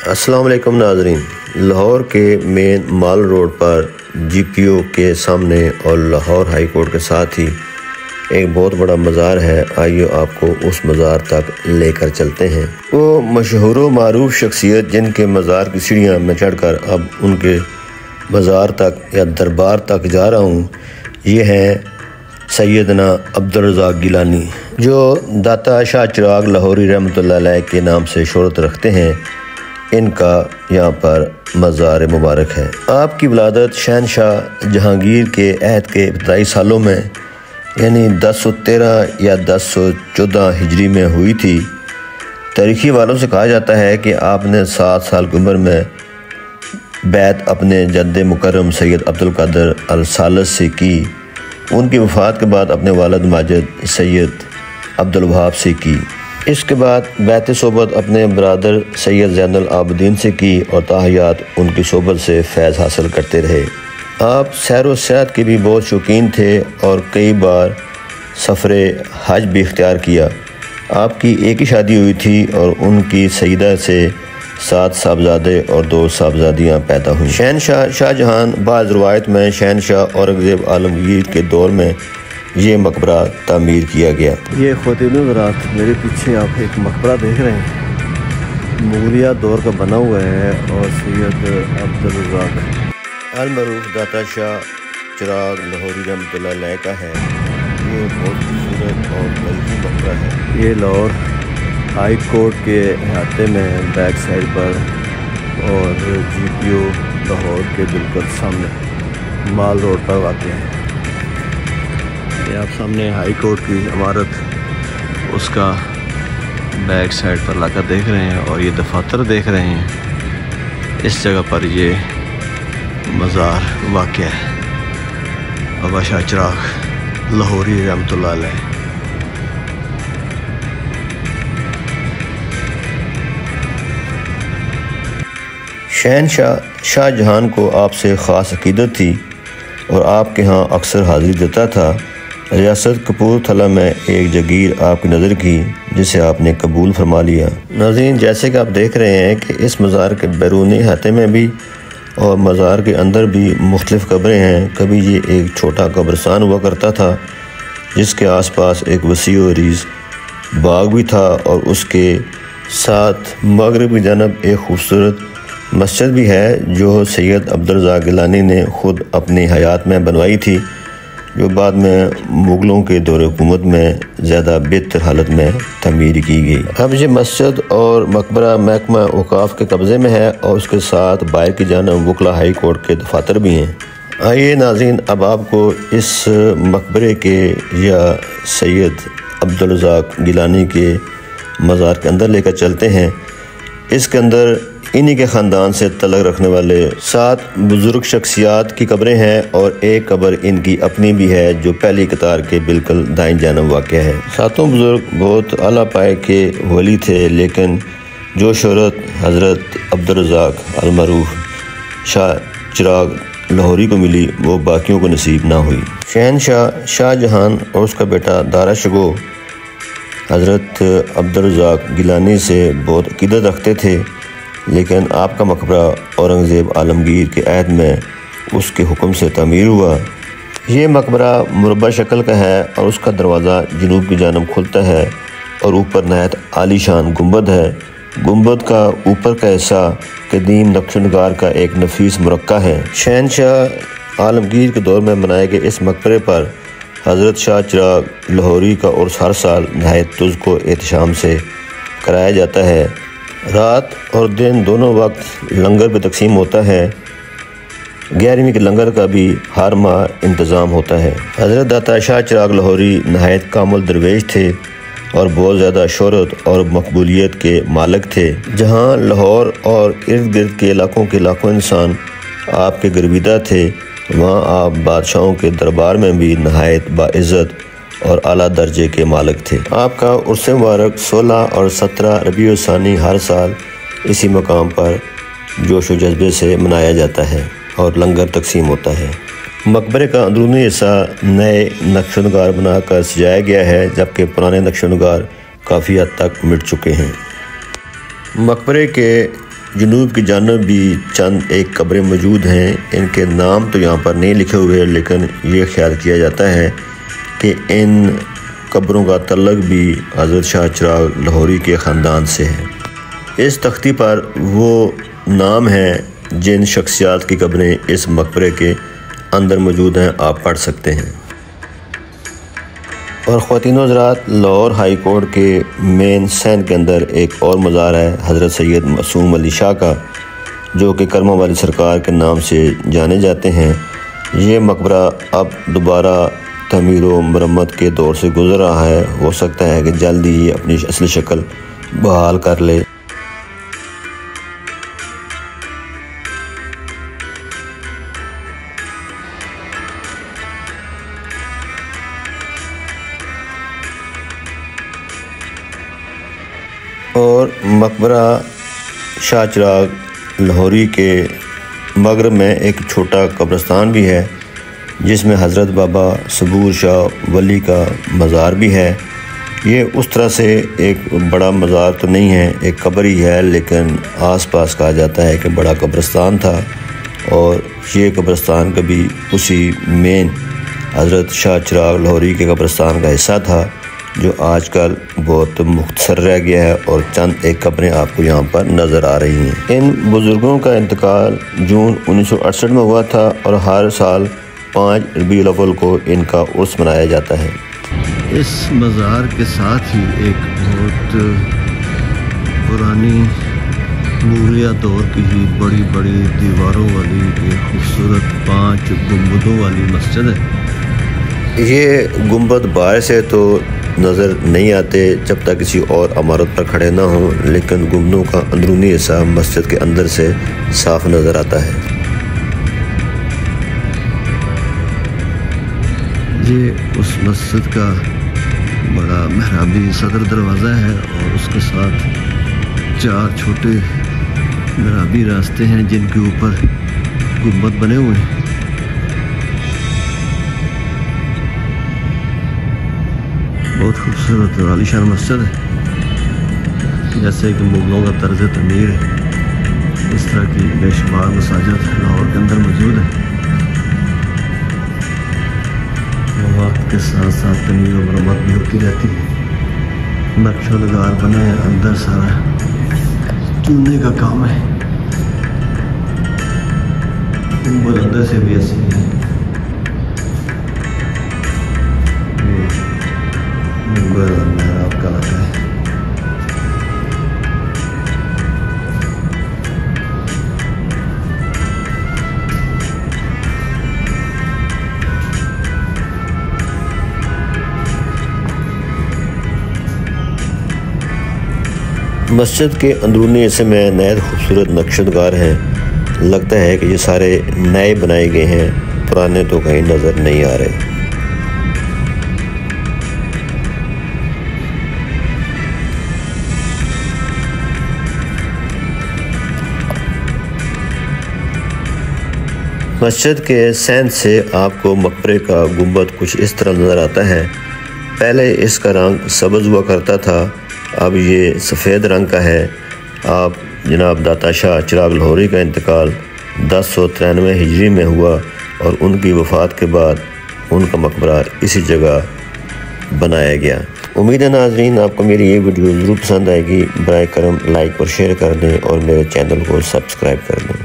السلام علیکم ناظرین، لاہور کے مین مال روڈ پر جی پی او کے سامنے اور لاہور ہائی کورٹ کے ساتھ ہی ایک بہت بڑا مزار ہے۔ آئیے آپ کو اس مزار تک لے کر چلتے ہیں۔ وہ مشہور و معروف شخصیت جن کے مزار کی سیڑھیاں میں چڑھ کر اب ان کے مزار تک یا دربار تک جا رہا ہوں، یہ ہیں سیدنا عبدالرزاق گیلانی، جو داتا شاہ چراغ لاہوری رحمۃ اللہ علیہ کے نام سے شہرت رکھتے ہیں۔ ان کا یہاں پر مزار مبارک ہے۔ آپ کی ولادت شہنشاہ جہانگیر کے عہد کے ابتدائی سالوں میں یعنی 1013 یا 1014 ہجری میں ہوئی تھی۔ تاریخی والوں سے کہا جاتا ہے کہ آپ نے 7 سال کی عمر میں بیعت اپنے جد مکرم سید عبدالقادر الثالث سے کی۔ ان کی وفات کے بعد اپنے والد ماجد سید عبدالوہاب سے کی۔ اس کے بعد بیعت صحبت اپنے برادر سید زین العابدین سے کی اور تاحیات ان کی صحبت سے فیض حاصل کرتے رہے۔ آپ سیر و سیاحت کے بھی بہت شوقین تھے اور کئی بار سفر حج بھی اختیار کیا۔ آپ کی ایک ہی شادی ہوئی تھی اور ان کی سیدہ سے 7 صاحبزادے اور 2 صاحبزادیاں پیدا ہوئیں۔ شہنشاہ شاہ جہان بعض روایت میں شہنشاہ اورنگزیب عالمگیر کے دور میں یہ مقبرہ تعمیر کیا گیا۔ یہ خواتین حضرات، میرے پیچھے آپ ایک مقبرہ دیکھ رہے ہیں، مغلیہ دور کا بنا ہوا ہے اور سید عبدالرزاق المعروف داتا شاہ چراغ لاہوری رحمۃ اللہ علیہ کا ہے۔ یہ بہت خوبصورت اور تاریخی مقبرہ ہے۔ یہ لاہور ہائی کورٹ کے احاطے میں بیک سائڈ پر اور جی پی او لاہور کے بالکل سامنے مال روڈ پر واقع ہے۔ یہ آپ سامنے ہائی کورٹ کی عمارت اس کا بیک سائڈ پر علاقہ دیکھ رہے ہیں اور یہ دفاتر دیکھ رہے ہیں۔ اس جگہ پر یہ مزار واقع ہے، بابا شاہ چراغ لاہوری رحمۃ اللہ علیہ۔ شہنشاہ شاہ جہان کو آپ سے خاص عقیدت تھی اور آپ کے ہاں اکثر حاضری دیتا تھا۔ ریاست کپورتھلا میں ایک جگیر آپ کی نظر کی جسے آپ نے قبول فرما لیا۔ ناظرین، جیسے کہ آپ دیکھ رہے ہیں کہ اس مزار کے بیرونی احاطے میں بھی اور مزار کے اندر بھی مختلف قبریں ہیں۔ کبھی یہ ایک چھوٹا قبرستان ہوا کرتا تھا جس کے آس پاس ایک وسیع و عریض باغ بھی تھا اور اس کے ساتھ مغرب کی جانب ایک خوبصورت مسجد بھی ہے جو سید عبدالرزاق گیلانی نے خود اپنی حیات میں بنوائی تھی، جو بعد میں مغلوں کے دور حکومت میں زیادہ بہتر حالت میں تعمیر کی گئی۔ اب یہ مسجد اور مقبرہ محکمہ اوقاف کے قبضے میں ہے اور اس کے ساتھ باہر کی جانب وکلا ہائی کورٹ کے دفاتر بھی ہیں۔ آئیے ناظرین، اب آپ کو اس مقبرے کے یا سید عبدالرزاق گیلانی کے مزار کے اندر لے کر چلتے ہیں۔ اس کے اندر انہی کے خاندان سے تعلق رکھنے والے 7 بزرگ شخصیات کی قبریں ہیں اور ایک قبر ان کی اپنی بھی ہے جو پہلی قطار کے بالکل دائیں جانب واقع ہے۔ 7 بزرگ بہت اعلیٰ پائے کے ولی تھے، لیکن جو شہرت حضرت عبدالرزاق المعروف شاہ چراغ لاہوری کو ملی وہ باقیوں کو نصیب نہ ہوئی۔ شہنشاہ شاہ جہان اور اس کا بیٹا دارا شگو حضرت عبدالرزاق گیلانی سے بہت عقیدت رکھتے تھے، لیکن آپ کا مقبرہ اورنگزیب عالمگیر کے عہد میں اس کے حکم سے تعمیر ہوا۔ یہ مقبرہ مربع شکل کا ہے اور اس کا دروازہ جنوب کی جانب کھلتا ہے اور اوپر نہایت عالی شان گنبد ہے۔ گنبد کا اوپر کا حصہ قدیم نقش و نگار کا ایک نفیس مرقع ہے۔ شہنشاہ عالمگیر کے دور میں بنائے گئے اس مقبرے پر حضرت شاہ چراغ لاہوری کا عرس ہر سال نہایت تزک و احتشام سے کرایا جاتا ہے۔ رات اور دن دونوں وقت لنگر پہ تقسیم ہوتا ہے۔ 11ویں کے لنگر کا بھی ہر ماہ انتظام ہوتا ہے۔ حضرت داتا شاہ چراغ لاہوری نہایت کامل درویش تھے اور بہت زیادہ شہرت اور مقبولیت کے مالک تھے۔ جہاں لاہور اور ارد گرد کے علاقوں کے لاکھوں انسان آپ کے گرویدہ تھے، وہاں آپ بادشاہوں کے دربار میں بھی نہایت باعزت اور اعلیٰ درجے کے مالک تھے۔ آپ کا عرس مبارک 16 اور 17 ربیع الثانی ہر سال اسی مقام پر جوش و جذبے سے منایا جاتا ہے اور لنگر تقسیم ہوتا ہے۔ مقبرے کا اندرونی حصہ نئے نقش و نگار بنا کر سجایا گیا ہے، جبکہ پرانے نقش و نگار کافی حد تک مٹ چکے ہیں۔ مقبرے کے جنوب کی جانب بھی چند ایک قبریں موجود ہیں، ان کے نام تو یہاں پر نہیں لکھے ہوئے، لیکن یہ خیال کیا جاتا ہے کہ ان قبروں کا تعلق بھی حضرت شاہ چراغ لاہوری کے خاندان سے ہے۔ اس تختی پر وہ نام ہیں جن شخصیات کی قبریں اس مقبرے کے اندر موجود ہیں، آپ پڑھ سکتے ہیں۔ اور خواتین و حضرات، لاہور ہائی کورٹ کے مین سین کے اندر ایک اور مزار ہے حضرت سید معصوم علی شاہ کا، جو کہ کرمہ والی سرکار کے نام سے جانے جاتے ہیں۔ یہ مقبرہ اب دوبارہ تعمیر و مرمت کے دور سے گزر رہا ہے، ہو سکتا ہے کہ جلد ہی یہ اپنی اصلی شکل بحال کر لے۔ اور مقبرہ شاہ چراغ لاہوری کے مغرب میں ایک چھوٹا قبرستان بھی ہے، جس میں حضرت بابا صبور شاہ ولی کا مزار بھی ہے۔ یہ اس طرح سے ایک بڑا مزار تو نہیں ہے، ایک قبر ہی ہے، لیکن آس پاس کہا جاتا ہے کہ بڑا قبرستان تھا، اور یہ قبرستان کبھی اسی مین حضرت شاہ چراغ لاہوری کے قبرستان کا حصہ تھا، جو آج کل بہت مختصر رہ گیا ہے، اور چند ایک قبریں آپ کو یہاں پر نظر آ رہی ہیں۔ ان بزرگوں کا انتقال جون 1968 میں ہوا تھا، اور ہر سال 5 ربیع الاول کو ان کا عرس منایا جاتا ہے۔ اس مزار کے ساتھ ہی ایک بہت پرانی مغلیہ دور کی ہی بڑی بڑی دیواروں والی ایک خوبصورت 5 گنبدوں والی مسجد ہے۔ یہ گنبد باہر سے تو نظر نہیں آتے جب تک کسی اور عمارت پر کھڑے نہ ہوں، لیکن گنبدوں کا اندرونی حصہ مسجد کے اندر سے صاف نظر آتا ہے۔ یہ اس مسجد کا بڑا محرابی صدر دروازہ ہے، اور اس کے ساتھ 4 چھوٹے محرابی راستے ہیں جن کے اوپر گنبد بنے ہوئے ہیں۔ بہت خوبصورت اور عالیشان مسجد ہے، جیسے کہ مغلوں کا طرز تعمیر ہے، اس طرح کی بے شمار مساجد لاہور کے اندر موجود ہیں۔ وقت کے ساتھ ساتھ تعمیر و مرمت بھی ہوتی رہتی ہے، نقش و نگار بنے ہیں، اندر سارا چننے کا کام ہے، گنبد اندر سے بھی ایسی ہے۔ محراب کا لگا ہے۔ مسجد کے اندرونی حصے میں نہایت خوبصورت نقش و نگار ہیں، لگتا ہے کہ یہ سارے نئے بنائے گئے ہیں، پرانے تو کہیں نظر نہیں آ رہے۔ مسجد کے سین سے آپ کو مقبرے کا گنبد کچھ اس طرح نظر آتا ہے۔ پہلے اس کا رنگ سبز ہوا کرتا تھا، اب یہ سفید رنگ کا ہے۔ آپ جناب داتا شاہ چراغ لاہوری کا انتقال 1093 ہجری میں ہوا، اور ان کی وفات کے بعد ان کا مقبرہ اسی جگہ بنایا گیا۔ امید ہے ناظرین آپ کو میری یہ ویڈیو ضرور پسند آئے گی۔ برائے کرم لائک اور شیئر کر دیں، اور میرے چینل کو سبسکرائب کر دیں۔